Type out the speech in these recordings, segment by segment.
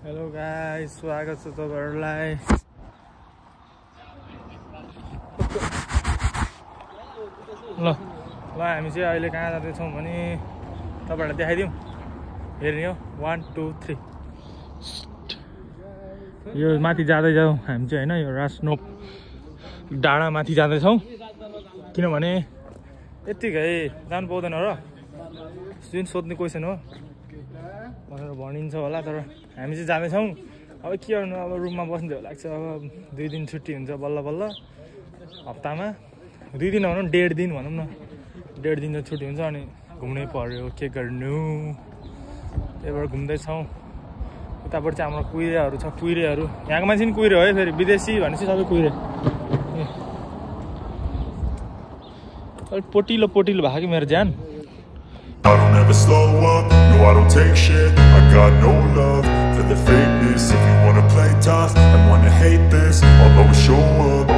Hello guys, स्वागत छ तपाईहरुलाई। ल हामी चाहिँ अहिले कहाँ जाँदै छौं भने तपाईहरुलाई देखाइदिउँ। हेर्ने हो 1 2 3 यो माथि जाँदै जाउँ हामी चाहिँ हैन। यो राजनोक डाँडा माथि जाँदै छौं किनभने यतिकै जानु पाउँदैन र। जुन सोध्ने क्वेशन हो भनेर भनिन्छ होला, तर हामी चाहिँ जाँदैछौँ। अब के गर्नु, अब रुममा बस्नु धेरै लाग्छ। अब 2 दिन छुट्टी हुन्छ बल्ल बल्ल हप्तामा। 2 दिन भनौँ, 1.5 दिन भनौँ न, 1.5 दिन त छुट्टी हुन्छ। अनि घुम्नै पर्यो, के गर्नु। त्यही भएर घुम्दैछौँ। उतापट्टि चाहिँ हाम्रो कुहिरेहरू छ, कुहिरेहरू। यहाँको मान्छे नि कुहिरे हो है, फेरि विदेशी भनेपछि सबै कुहिरे। अलिक पोटिलो पोटिलो भएको कि मेरो ज्यान। I don't ever slow up, no I don't take shit. I got no love for the fakeness. If you wanna play tough and wanna hate this, I'll always show up.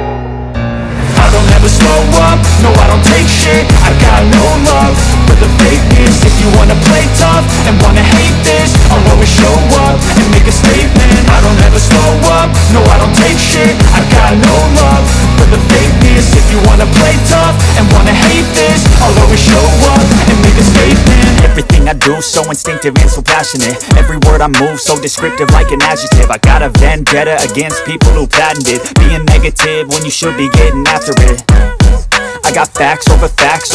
I don't ever slow up, no I don't take shit. I got no love for the fakeness. If you wanna play tough and wanna hate this, I'll always show up and make a statement. I don't ever slow up, no I don't take shit. I got no love for the fakeness. If you wanna play tough and wanna hate this, I'll always show up and make a statement. Everything I do so instinctive and so passionate. Every word I move so descriptive like an adjective. I got a vendetta against people who patented being negative when you should be getting after it. I got facts over tracks,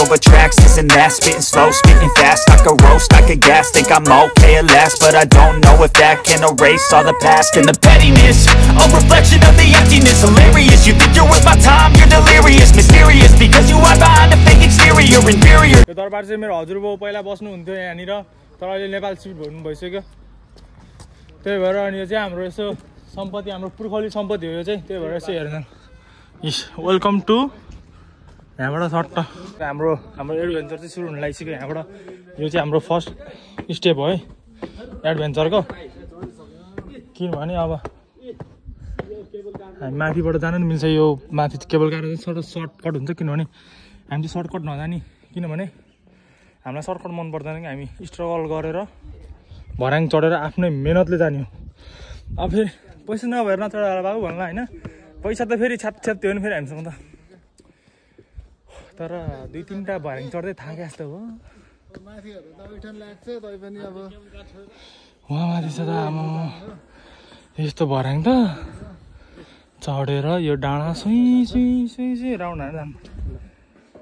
this and that. Spitting slow, spitting fast. I could roast, I could gas. Think I'm okay at last, but I don't know if that can erase all the past. And the pettiness, a reflection of the emptiness. Hilarious, you think you're worth my time, you're delirious. Mysterious, because you hide behind a fake exterior. Inferior. यो दरबार चाहिँ मेरो हजुरबाउ पहिला बस्नुहुन्थ्यो यहाँनिर, तर अहिले Nepal shift भन्नु भइसक्यो। त्यही भएर अनि यो चाहिँ हाम्रो यसो सम्पत्ति, हाम्रो पुर्खौली सम्पत्ति हो यो चाहिँ। त्यही भएर यसो हेर्न। Welcome to. यहाँबाट सट्ट हाम्रो एडभेन्चर चाहिँ सुरु हुन लागिसक्यो यहाँबाट। यो चाहिँ हाम्रो फर्स्ट स्टेप हो है एडभेन्चरको। किनभने अब हामी माथिबाट जान नि मिल्छ। यो माथि केबल कार चाहिँ सर्टकट हुन्छ, किनभने हामी चाहिँ सर्टकट नजाने। किनभने हामीलाई सर्टकट मन पर्दैन कि हामी स्ट्रगल गरेर भर्याङ चढेर आफ्नै मेहनतले जाने हो। अब फेरि पैसा नभएर नचढाएर बाबु भन्ला होइन। पैसा त फेरि छ्याप थियो भने फेरि हामीसँग त। तर 2-3टा भर्याङ चढ्दै थाके जस्तो हो। वहाँ माथि छ त आमा, यस्तो भर्याङ त चढेर यो डाँडा सुई राउन्ड हानेर जानु।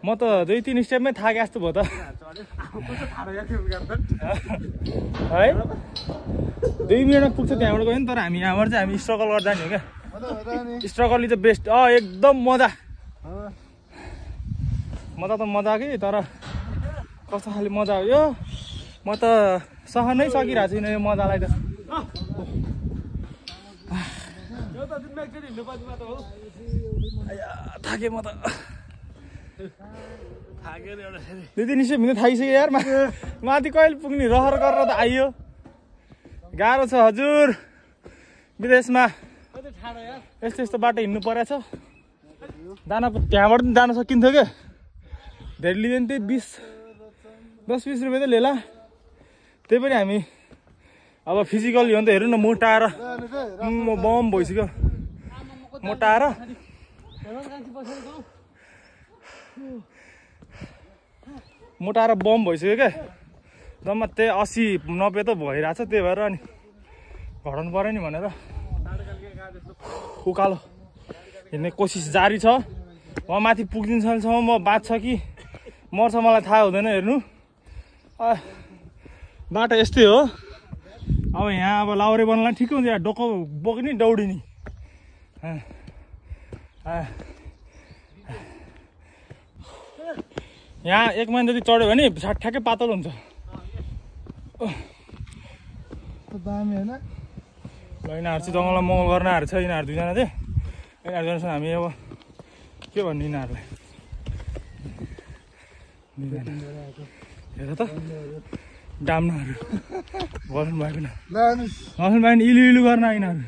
म त 2-3 स्टेपमै थाके जस्तो भयो त है। 2 मिनटमा पुग्छ त्यहाँबाट गयो नि। तर हामी यहाँबाट चाहिँ हामी स्ट्रगल गरेर जाने हो क्या। Struggle is the best. एकदम मजा त मजा कि। तर कस्तो खाले मजा हो यो, म त सहनै सकिरहेको छुइनँ यो मजालाई त। थाके म त। 2-3 स्टेप हिँड्दै थाकिसक्यो यार। माथि कहिले पुग्ने रहर गरेर त आइयो। गाह्रो छ हजुर, विदेशमा यस्तो यस्तो बाटो हिँड्नु परेछ। त्यहाँबाट पनि जान सकिन्थ्यो क्या। धेरै लिँदैन, त्यही 10-20 रुपियाँ त लिएला। त्यही पनि हामी अब फिजिकल हो भने त हेर्नु न, मोटाएर बम भइसक्यो। मोटाएर बम भइसक्यो क्या। जम्मा त्यही 80-90 त भइरहेछ। त्यही भएर अनि घटाउनु पऱ्यो नि भनेर उकालो हिँड्ने कोसिस जारी छ। वहाँ माथि पुगिदिनसम्म म बाँच्छ कि मर्छ मलाई थाहा हुँदैन। हेर्नु बाटो यस्तै हो। अब यहाँ अब लाउरे बनलाई ठिकै हुन्छ। यहाँ डोको बोक्ने दौडिने। यहाँ 1 महिना जति चढ्यो भने ठ्याक्कै पातलो हुन्छ। दामी होइन। ल यिनीहरू चाहिँ जङ्गलमा मङ्गल गर्न आएको छ। यिनीहरू 2जना चाहिँ। यिनीहरू जान्छ हामी अब के भन्ने यिनीहरूलाई। हेर त डाम्नाहरू गर्नु भएको न इलु गर्न यिनीहरू।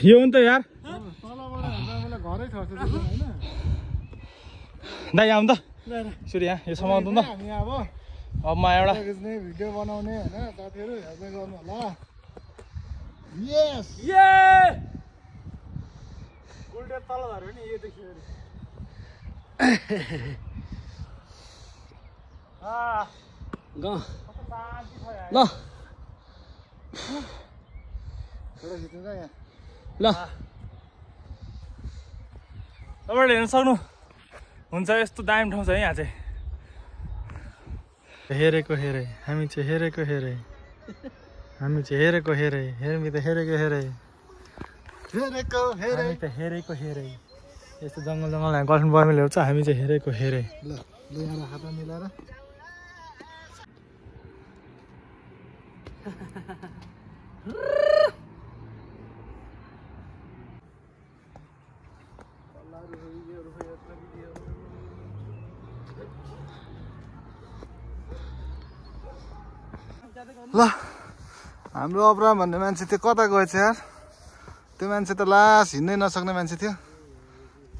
यो हो नि त यार। दाइ आउनु त। यसरी यहाँ यो समाउँदा त अब म एउटा भिडियो बनाउने हैन साथीहरु हेर्दै गर्नु होला यस ये उल्टे तल झर्यो नि यो देखियो ल थोडा खिच्नु यहाँ ल तपाईहरुले हेर्न सक्नु हुन्छ यस्तो दामी ठाउँ छ यहाँ चाहिँ हेरेको हेरे हामी चाहिँ हेरेको हेरे हामी चाहिँ हेरेको हेरे हेर्मी त हेरेको हेरे हेरेको हेरे हामी त हेरेको हेरे यस्तो जङ्गल जङ्गल यहाँ गर्लफ्रेन्ड बर्मेलहरू छ हामी चाहिँ हेरेको हेरे ल यहाँ हात मिलाएर ल हाम्रो अब्राम भन्ने मान्छे त्यो कता गएछ यार त्यो मान्छे त लास हिँड्नै नसक्ने मान्छे थियो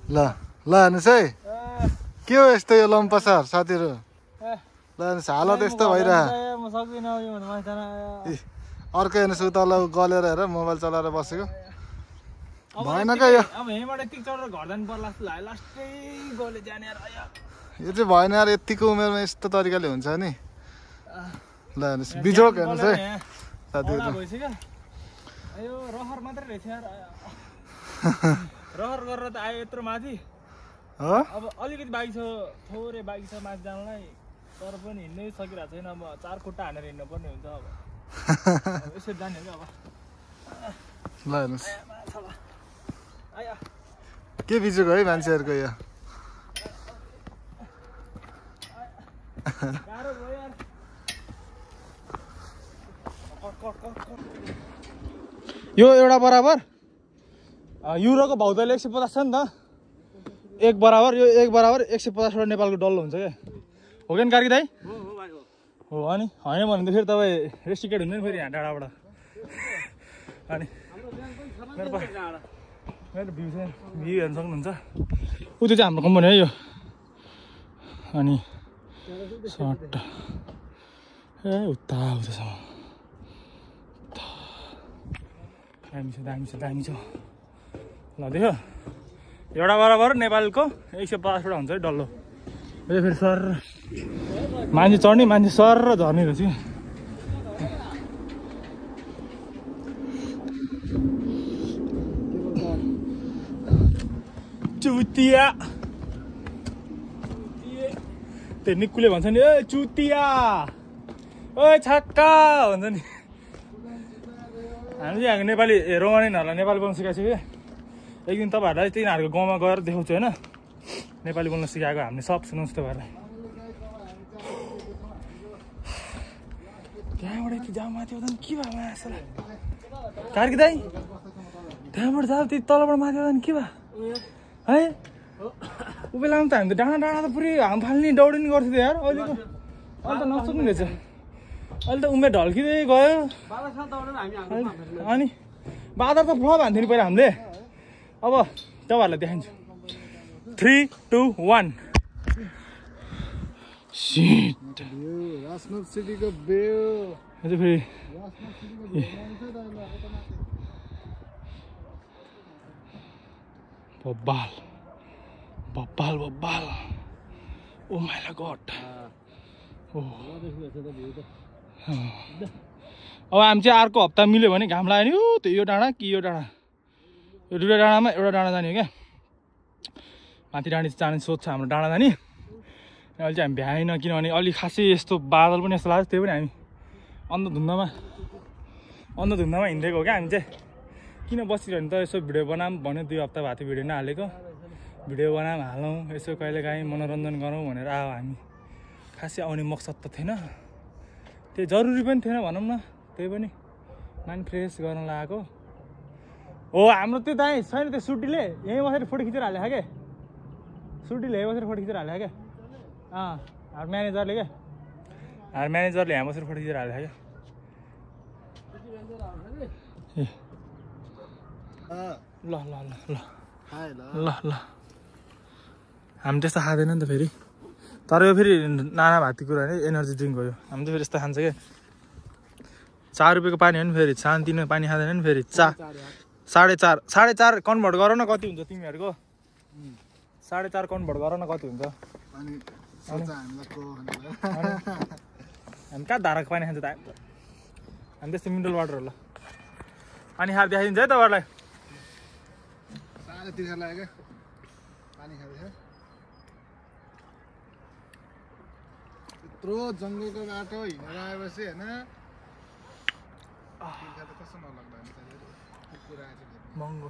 ल ल हेर्नुहोस् है के हो यस्तो यो लम्पसार साथीहरू ल हेर्नुहोस् हालत यस्तो भइरह अर्को हेर्नुहोस् उता गलेर हेर मोबाइल चलाएर बसेको भएन क्या यो यो चाहिँ भएन यार यतिको उमेरमा यस्तो तरिकाले हुन्छ नि ल हेर्नुहोस् बिजोक हेर्नुहोस् है साथीहरू रहर गरेर त आयो यत्रो माथि हो अब अलिकति बाइक छ थोरै बाइक छ माथि जानलाई तर पनि हिँड्नै सकिरहेको छैन अब 4 खुट्टा हानेर हिँड्नु पर्ने हुन्छ अब यसरी जाने हो अब ल हेर्नुहोस् के बिजोक है मान्छेहरूको यो गाह्रो भयो यार यो एउटा बराबर युरोको भाउ त 150 छ नि त एक बराबर यो एक बराबर 150 वटा नेपालको डल्लो हुन्छ क्या हो कि कार्की दाइ हो अनि होइन भने त फेरि तपाईँ रेस्ट्रिकेट हुन्छ नि फेरि यहाँ डाँडाबाट अनि मेरो भ्यू हेर्न सक्नुहुन्छ ऊ त्यो चाहिँ हाम्रो कम्पनी है यो अनि सर्ट ए उता उतासम्म दामी छ दामी छ ल देख्यो एउटा बराबर नेपालको 150 वटा हुन्छ है डल्लो यो फेरि सर मान्छे चढ्ने मान्छे सर र झर्ने रहेछ चुतिया त्यो निक्कुले भन्छ नि ए चुतिया ओए छक्का भन्छ नि हामी चाहिँ नेपाली रोमानियनहरूलाई नेपाली बोल्न सिकाएको छु कि एक दिन तपाईँहरूलाई तिनीहरूको गाउँमा गएर देखाउँछु होइन नेपाली बोल्न सिकाएको हामीले सब सुनाउँछु तपाईँहरूलाई त्यहाँबाट यति जाम माथि आउँदा के भयो मासला कार्की दाइ त्यहाँबाट जाऊ त्यति तलबाट माथि आउँदा के भयो है ऊ बेलामा त हामी त डाँडा डाँडा त पुरै हाम फाल्ने दौडिने गर्थ्यो यार अहिलेको अहिले त नसक्ने रहेछ अहिले त उमेर ढल्किँदै गयो अनि बादर त फ्लप हान्थ्यो नि पहिला हामीले अब तपाईँहरूलाई देखाउँछु 3, 2, 1 सिट राजनगर सिटीको भ्यू अझै फेरि बब्बाल बब्बाल बब्बाल ओ माय गॉड अब हामी चाहिँ अर्को हप्ता मिल्यो भने घाम लाग्यो नि त्यो यो डाँडा कि यो डाँडा यो दुईवटा डाँडामा एउटा डाँडा जाने हो क्या माथि डाँडी जाने सोच छ हाम्रो डाँडा जाने अहिले चाहिँ हामी भ्याएन किनभने अलिक खासै यस्तो बादल पनि यस्तो लाग्छ त्यही पनि हामी अन्धधुन्दामा हिँडेको हो क्या हामी चाहिँ किन बसिरहने त यसो भिडियो बनाऊँ भन्यो 2 हप्ता भएको थियो भिडियो नहालेको भिडियो बनाऊँ हालौँ यसो कहिलेकाहीँ मनोरञ्जन गरौँ भनेर आयो हामी खासै आउने मकसद त थिएन त्यो जरुरी पनि थिएन भनौँ न त्यही पनि माइन्ड फ्रेस गर्न लगाएको हो हाम्रो त्यो दाइ छैन त्यो सुटीले यहीँ बसेर फोटो खिचेर हालेको क्या सुटीले यहीँ बसेर फोटो खिचेर हालेको क्या हाम्रो म्यानेजरले क्या हाम्रो म्यानेजरले यहाँ बसेर फोटो खिचेर हालेको क्या ए ल ल ल ल ल ल हामी त्यस्तो खाँदैन नि त फेरि तर यो फेरि नाना भाती कुरा नि एनर्जी ड्रिङ्क हो यो हामी चाहिँ फेरि यस्तो खान्छ क्या 4 रुपियाँको पानी हो नि फेरि शान्तिनो पानी खाँदैन नि फेरि 4.5 कन्भर्ट गर न कति हुन्छ तिमीहरूको 4.5 कन्भर्ट गर न कति हुन्छ अनि सोच हामीलाई को हामी कहाँ धाराको पानी खान्छ त हामी त्यस्तो मिनरल वाटर होला पानी खाएर देखाइदिन्छ है तपाईँहरूलाई साह्रै तिर्खा लाग्यो क्या पानी खाँदैछ यत्रो जङ्गलको बाटो हिँडेर आएपछि होइन तिर्खा त कस्तो नलाग्दा हुन्छ कुरा महँगो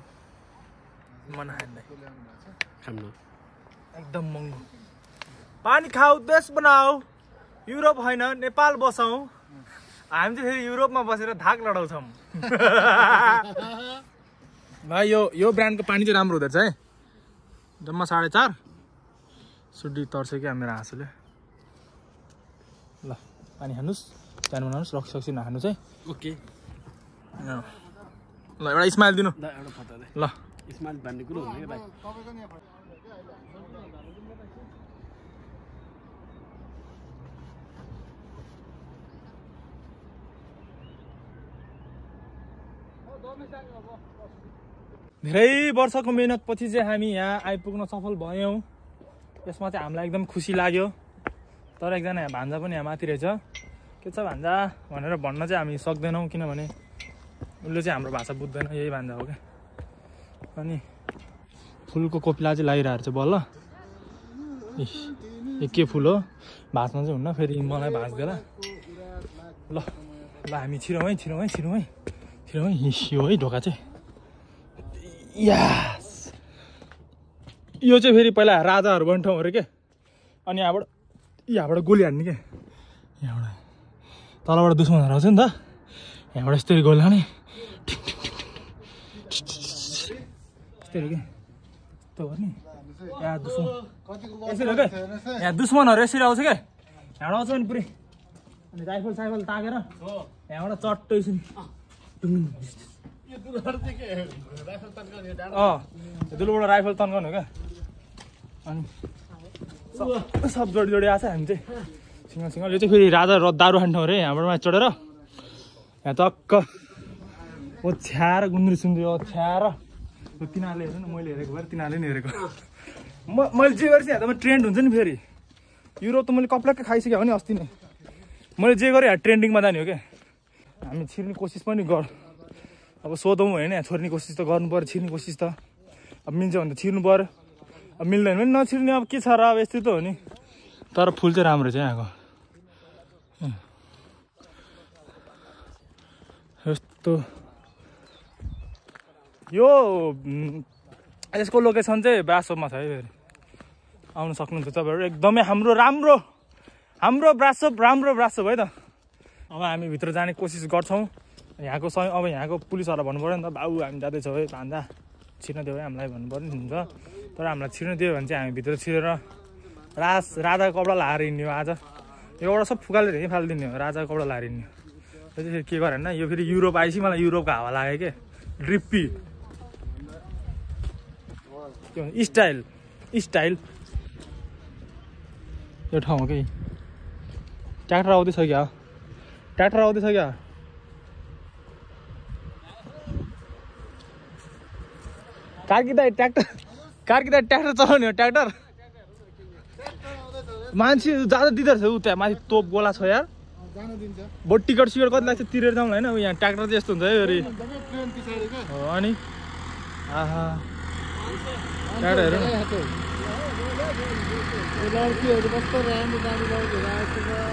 मन खाँदै ल्याउनु भएको छ खानु एकदम महँगो पानी खाऊ देश बनाऊ युरोप होइन नेपाल बसौँ हामी चाहिँ फेरि युरोपमा बसेर धाक लडाउँछौँ भाइ यो ब्रान्डको पानी चाहिँ राम्रो हुँदो रहेछ है जम्मा 4.5 सुड्डी तर्छ क्या मेरो हाँसुले ल पानी खानुहोस् त्यहाँ बनाउनुहोस् रक्सी सक्सी नखानुहोस् है ओके ल एउटा स्माइल दिनु ल एउटा फटा दे ल स्माइल भन्ने कुरो हुने भाइ तपाईँको नि धेरै वर्षको मेहनतपछि चाहिँ हामी यहाँ आइपुग्न सफल भयौँ यसमा चाहिँ हामीलाई एकदम खुसी लाग्यो तर एकजना यहाँ भान्जा पनि यहाँ माथि रहेछ के छ भान्जा भनेर भन्न चाहिँ हामी सक्दैनौँ किनभने उसले चाहिँ हाम्रो भाषा बुझ्दैन यही भान्जा हो क्या अनि फुलको कोपिला चाहिँ लगाइरहेको छ बल्ल ए के फुल हो भाँच्न चाहिँ हुन्न फेरि मलाई भाँच्दैन ल ल हामी छिरौँ है यो है ढोका चाहिँ यास यो चाहिँ फेरि पहिला राजाहरू बन्ने ठाउँ अरे के अनि यहाँबाट गोली हान्ने के यहाँबाट तलबाट दुश्मनहरू आउँछ नि त यहाँबाट यस्तरी गोली हाने यस्तरी के यस्तो गर्ने यहाँ दुश्मन यसरी हो क्या यहाँ दुश्मनहरू यसरी आउँछ क्या यहाँबाट आउँछ नि पुरै अनि राइफल साइफल ताकेर यहाँबाट चट्टै छ नि दुलोबाट राइफल तन्काउने हो क्या अनि सब जोडी आएको छ हामी चाहिँ सिङ्गल यो चाहिँ फेरि राजा दारु खाने ठाउँ अरे यहाँबाट माथि चढेर यहाँ टक्क ओछ्याएर गुन्द्री सुन्द्री ओछ्याएर तिनीहरूले हेर्नु न मैले हेरेको भएर तिनीहरूले नि हेरेको मैले जे गरेँ यहाँ त ट्रेन्ड हुन्छ नि फेरि युरोप त मैले कप्लक्कै खाइसकेँ हो नि अस्ति नै मैले जे गरेँ यहाँ ट्रेन्डिङमा जाने हो क्या हामी छिर्ने कोसिस पनि गर अब सोधौँ होइन यहाँ छोड्ने कोसिस त गर्नु पऱ्यो छिर्ने कोसिस त अब मिल्छ भने त छिर्नु पऱ्यो अब मिल्दैन भने नछिर्ने अब के छ र अब यस्तै त हो नि तर फुल चाहिँ राम्रो छ यहाँको यस्तो यो यसको लोकेसन चाहिँ ब्रासोपमा छ है फेरि आउनु सक्नुहुन्छ तपाईँहरू एकदमै हाम्रो ब्रासोप राम्रो ब्रासोप है त अब हामी भित्र जाने कोसिस गर्छौँ यहाँको अब यहाँको पुलिसहरूलाई भन्नु पऱ्यो नि त बाबु हामी जाँदैछौँ है भान्जा छिर्न दियो है हामीलाई भन्नु पर्ने हुन्छ तर हामीलाई छिर्न दियो भने चाहिँ हामी भित्र छिरेर राजाको कपडा लाएर हिँड्ने हो आज यो एउटा सब फुकालेर यहीँ फालिदिने हो राजाको कपडा लाएर हिँड्ने यो चाहिँ फेरि के गरेँ होइन यो फेरि युरोप आएपछि मलाई युरोपको हावा लाग्यो क्या ड्रिप्पी के भन्छ स्टाइल यो ठाउँ हो कि ट्र्याक्टर आउँदैछ क्या कार्की ट्र्याक्टर चलाउने हो ट्र्याक्टर मान्छे ज्यादा दिँदो रहेछ ऊ त्यहाँ माथि तोप गोला छ यार बो टिकट सिकट कति लाग्छ तिरेर जाउँला होइन यहाँ ट्र्याक्टर चाहिँ यस्तो हुन्छ है फेरि अनि आहा ट्र्याक्टर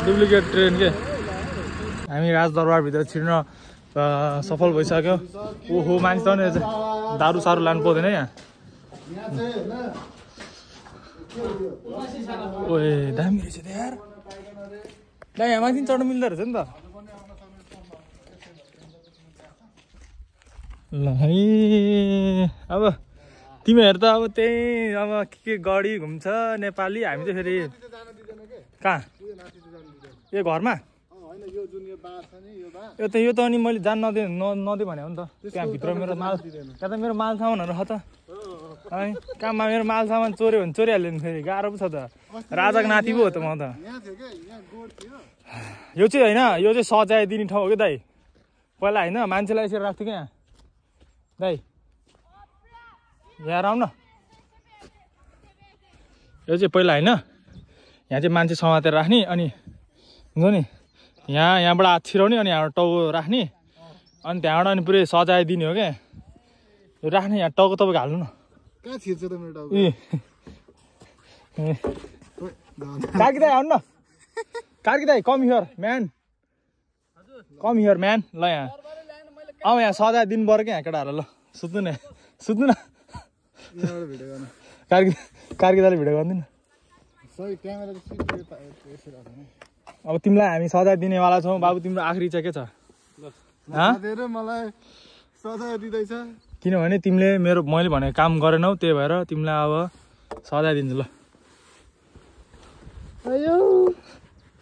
डुप्लिकेट ट्रेन के हामी राजदरबारभित्र छिर्न सफल भइसक्यो ओहो मान्छे त नि दारू सारू लानु पाउँदैन यहाँ ओए दामी रहेछ त यार ला यहाँ माथि चढ्नु मिल्दो रहेछ नि त ल है अब तिमीहरू त अब त्यही अब के गढी घुम्छ नेपाली हामी चाहिँ फेरि कहाँ यो घरमा यो त अनि मैले जान नदिए भने हो नि त त्यहाँभित्र मेरो माल त्यहाँ त मेरो माल सामानहरू छ त है काममा मेरो माल सामान चोर्यो भने चोरिहाल्यो नि फेरि गाह्रो पो छ त राजाको नाति पो हो त म त यहाँ थियो के यहाँ गोड थियो यो चाहिँ होइन यो चाहिँ सजाय दिने ठाउँ हो कि दाइ पहिला होइन मान्छेलाई यसरी राख्थ्यो क्या यहाँ दाइ यहाँ आउन यो चाहिँ पहिला होइन यहाँ चाहिँ मान्छे समातेर राख्ने अनि हुन्छ नि यहाँबाट हात छिराउने अनि यहाँबाट टाउको राख्ने अनि त्यहाँबाट अनि पुरै सजाय दिने हो क्या यो राख्ने यहाँ टाउको तपाईँको हाल्नु न कहाँ छिर्छ त मेरो टाउको कार्की दाइ आउनु न कार्की दाइ come here man come here man ल यहाँ यहाँ सजाय दिनु पऱ्यो क्या यहाँ केटाहरू ल सुत्नु न भिडियो गर्न कार्की दाइले भिडियो गरिदिनु सही क्यामेरा अब तिमीलाई हामी सजाय दिनेवाला छौँ बाबु तिम्रो आखिरी इच्छा के छ मलाई सजाय दिँदैछ किनभने तिमीले मैले भनेको काम गरेनौ त्यही भएर तिमीलाई अब सजाय दिन्छु ल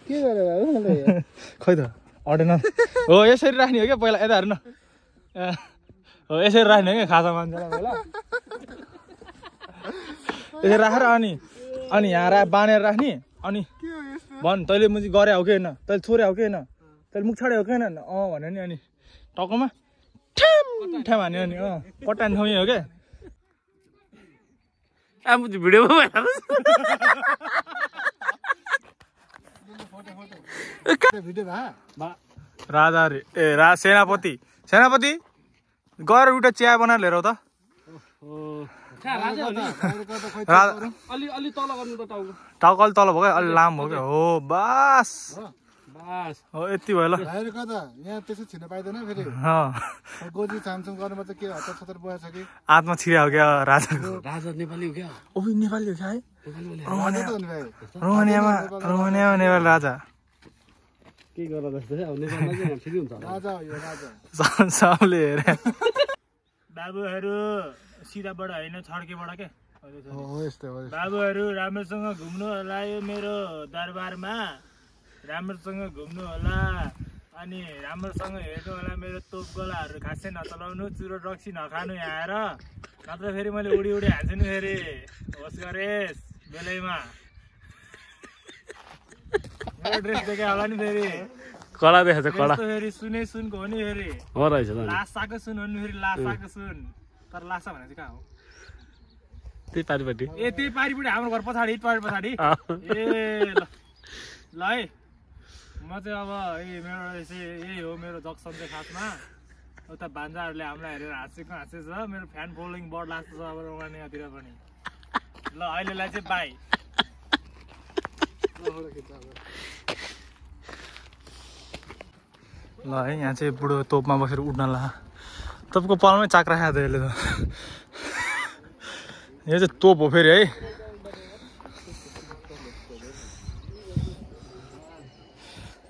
के गरेर खै त अडेन हो यसरी राख्ने हो क्या पहिला यता हेर्नु हो यसरी राख्ने हो क्या खासा मान्छेलाई पहिला यसरी राखेर अनि यहाँ बाँधेर राख्ने अनि भन् तैँले मुजी गरे हो कि होइन तैँले छोरे हो कि होइन तैँले मुख छाडे हो कि होइन भन्यो नि अनि टाउकोमा ठ्याम हान्यो अनि पट्टान ठाउँ हो क्या भिडियोमा राजा अरे सेनापति गएर एउटा चिया बनाएर लिएर त टाउको अलि तल भयो क्या अलि लामो भयो क्या हो बास हो यति भयो ल यहाँ त्यसो छिर्न पाइँदैन फेरि गोजी छामछुम गर्नुपर्छ के हतार सतार बसेछ कि आत्मा छिर्या हो क्या राजा नेपाली हो क्या ओ नेपाली हो क्या है रोमानियामा नेपाली राजा के गर्दा जस्तो अब नेपालमा चाहिँ फेरि हुन्छ राजा हो यो राजा सबले हेरे बाबुहरू सिधाबाट होइन छड्केबाट के बाबुहरू राम्रोसँग घुम्नु होला यो मेरो दरबारमा राम्रोसँग घुम्नु होला अनि राम्रोसँग हेर्नु होला मेरो तोप गोलाहरू खासै नचलाउनु चुरो रक्सी नखानु यहाँ आएर नत्र फेरि मैले उडी हाल्छु नि फेरि होस् गरेस् बेलैमा मेरो ड्रेस देखायो होला नि फेरि कडा देखाएको कडा फेरि सुनै सुनको हो नि फेरि हो रहेछ लासाको सुन हो नि फेरि लासाको सुन तर लासा भने चाहिँ कहाँ हो त्यही पारिपट्टि त्यही पारिपट्टि हाम्रो घर पछाडि पछाडि ए ल है म चाहिँ अब मेरो यही हो मेरो जक्सन चाहिँ खासमा उता भान्जाहरूले हामीलाई हेरेर हाँसेछ मेरो फ्यान फलोइङ बढ लाग्छ अब रोमानियातिर पनि ल अहिलेलाई चाहिँ बाई ल है यहाँ चाहिँ बुढो तोपमा बसेर उड्न ला तपाईँको पालमै चाक्रा खायो त यसले त यो चाहिँ तोप हो फेरि है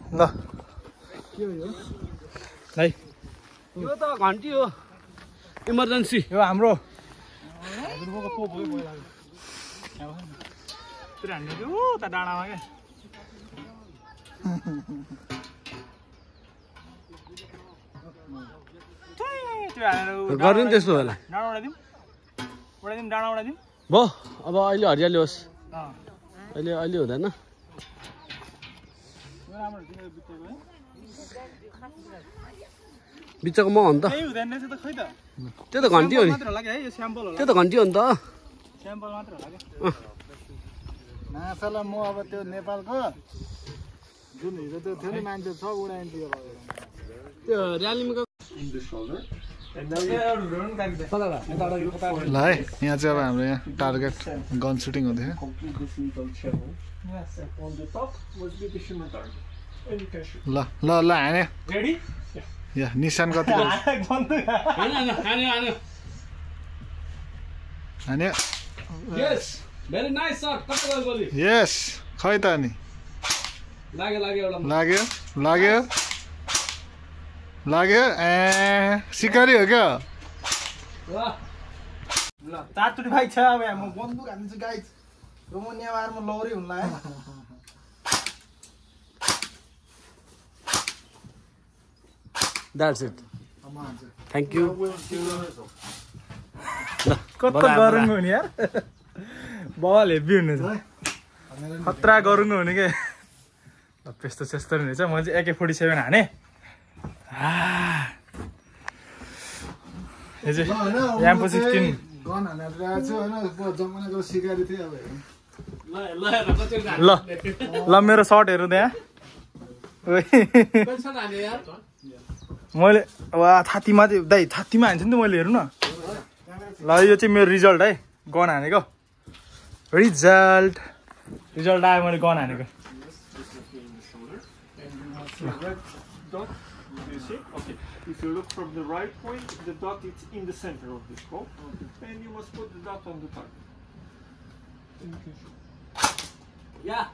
ल है यो त घन्टी हो इमर्जेन्सी यो हाम्रो तोप हो त डाँडामा क्या गर्नु नि त्यस्तो होला डाँडा उडाइदिउँ भयो अब अहिले हरियाली होस् अहिले हुँदैन बिचको म हो नि त त्यो त घन्टी हो नि त्यो त घन्टी हो नि त नासालाई म अब त्यो नेपालको जुन हिजो त्यो थियो नि मान्छे छ उडाइन्थ्यो त्यो र्यालीमा ल है यहाँ चाहिँ अब हाम्रो यहाँ टार्गेट गन सुटिङ हुँदैछ ल ल ल हाने या निशान कति हाने यस खै त नि लाग्यो ए सिकारी हो क्या ल चारचोटि भाइ छ अब म बन्दुक हाल्छु गाइज रोमानिया बारमा लौरी हुन्ला है That's it. Thank you. कत्तो गरुङ हुने यार बल हेभी हुने खतरा गरुङ हुने के त्यस्तो त्यस्तो रहेछ म चाहिँ AK-47 हाने याम्पो 16 गन हानेर आएको छु हैन जमानाको सिकारी थियो अब ल मेरो सर्ट हेर्नु त्यहाँ मैले वा छातीमा चाहिँ दाइ छातीमा हान्छ नि त मैले हेर्नु न ल यो चाहिँ मेरो रिजल्ट है गन हानेको रिजल्ट आयो मैले गन हानेको If you look from the right point, the dot is in the center of the scope, and you must put the dot on the target. Yeah.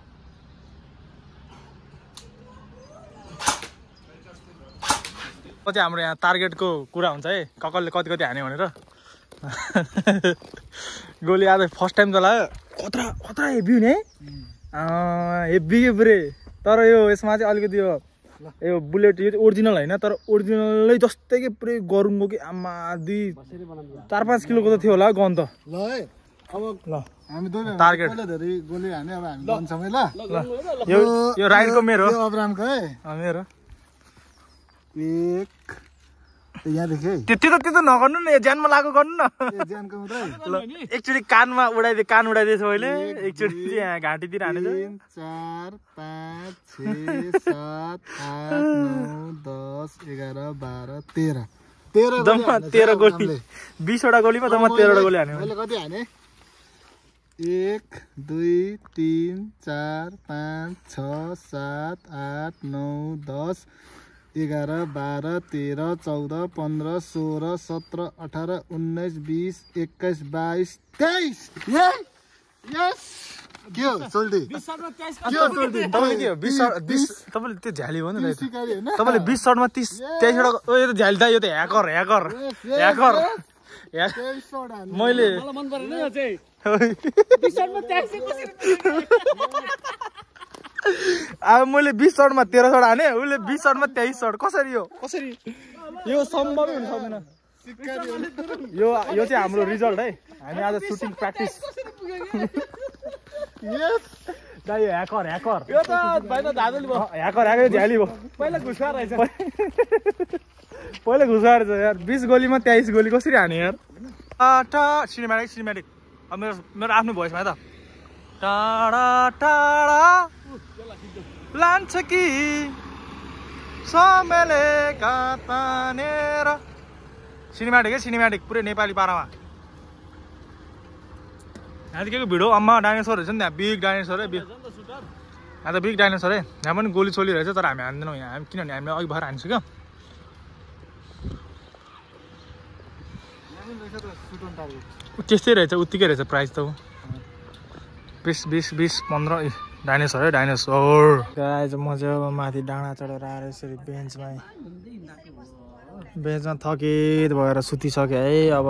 पछि हाम्रो यहाँ टार्गेटको कुरा हुन्छ है ककलले कति कति हान्यो भनेर गोली आज फर्स्ट टाइम चलायो खतरा हेभी हुने हेभी के पुरै तर यो यसमा चाहिँ अलिकति यो बुलेट यो ओरिजिनल होइन तर ओरिजिनलै जस्तै के पुरै गरुङको कि आमा 4-5 किलोको त थियो होला गन त ल है अब ल हामी दुई टार्गेट धेरै गोली हाने अब हामी बन्छौँ है ल यो राइडको मेरो यो अब्रामको है मेरो एक यहाँदेखि है त्यति त नगर्नु न ज्यानमा लागु गर्नु न ज्यानको मात्रै ल एकचोटि कान उडाइदिएछ मैले एकचोटि चाहिँ यहाँ घाँटीतिर हानेछ 3 4 5 6 7 8 9 10 11 12 13 जम्मा 13 गोली 20 वटा गोलीमा जम्मा 13 वटा गोली हाने मैले कति हाने 1 2 3 4 5 6 7 8 9 10 11 12 13 14 15 16 17 18 19 20 21 22 23 यस के हो सोल्टी तपाईँले त्यो झ्याली हो नि तपाईँले 20 सर्टमा 30 23 वटा यो त झ्याली त यो त ह्याकर मैले अब मैले 20 सर्टमा 13 सर्ट हाने उसले 20 सर्टमा 23 सर्ट कसरी यो सम्भवै हुन सक्दैन यो चाहिँ हाम्रो रिजल्ट है हामी आज सुटिङ प्र्याक्टिस दाइ ह्याकर यो त भाइ त धाजली भयो ह्याकर झ्याली भयो पहिला घुसकाएर रहेछ यार 20 गोलीमा 23 गोली कसरी हाने यार सिनेमेटिक अब मेरो आफ्नो भोइसमा है त टाढा टाढा लान्छ कि समयले तानेर सिनेमेटिक पुरै नेपाली पारामा यहाँ के भिडियो अम्मा डाइनोसर रहेछ नि त्यहाँ बिग डाइनोसर है यहाँ त बिग डाइनोसर है यहाँ पनि गोली सोली रहेछ तर हामी हान्दैनौँ यहाँ किनभने हामीले अघि भएर हान्छौँ क्या त्यस्तै रहेछ उत्तिकै रहेछ प्राइस त 20 15 डाइनोसर गाइज म चाहिँ अब माथि डाँडा चढेर आएर यसरी बेन्चमा थकित भएर सुतिसकेँ है अब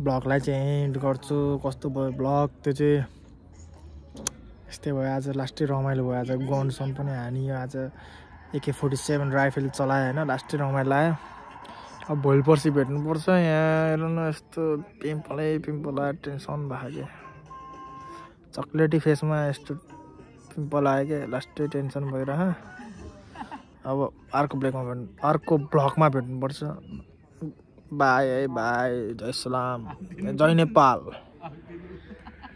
ब्लगलाई चाहिँ एन्ड गर्छु कस्तो भयो ब्लग त्यो चाहिँ यस्तै भयो आज लास्टै रमाइलो भयो आज गनसन पनि हानियो आज AK-47 राइफल चलायो होइन लास्टै रमाइलो आयो अब भोलि पर्सि भेट्नुपर्छ यहाँ हेर्नु न यस्तो पिम्पल आयो टेन्सन भएको क्या चक्लेटी फेसमा यस्तो पिम्पल आयो क्या लास्टै टेन्सन भइरह अब अर्को ब्लगमा भेट्नुपर्छ बाई है बाई जय सलाम जय नेपाल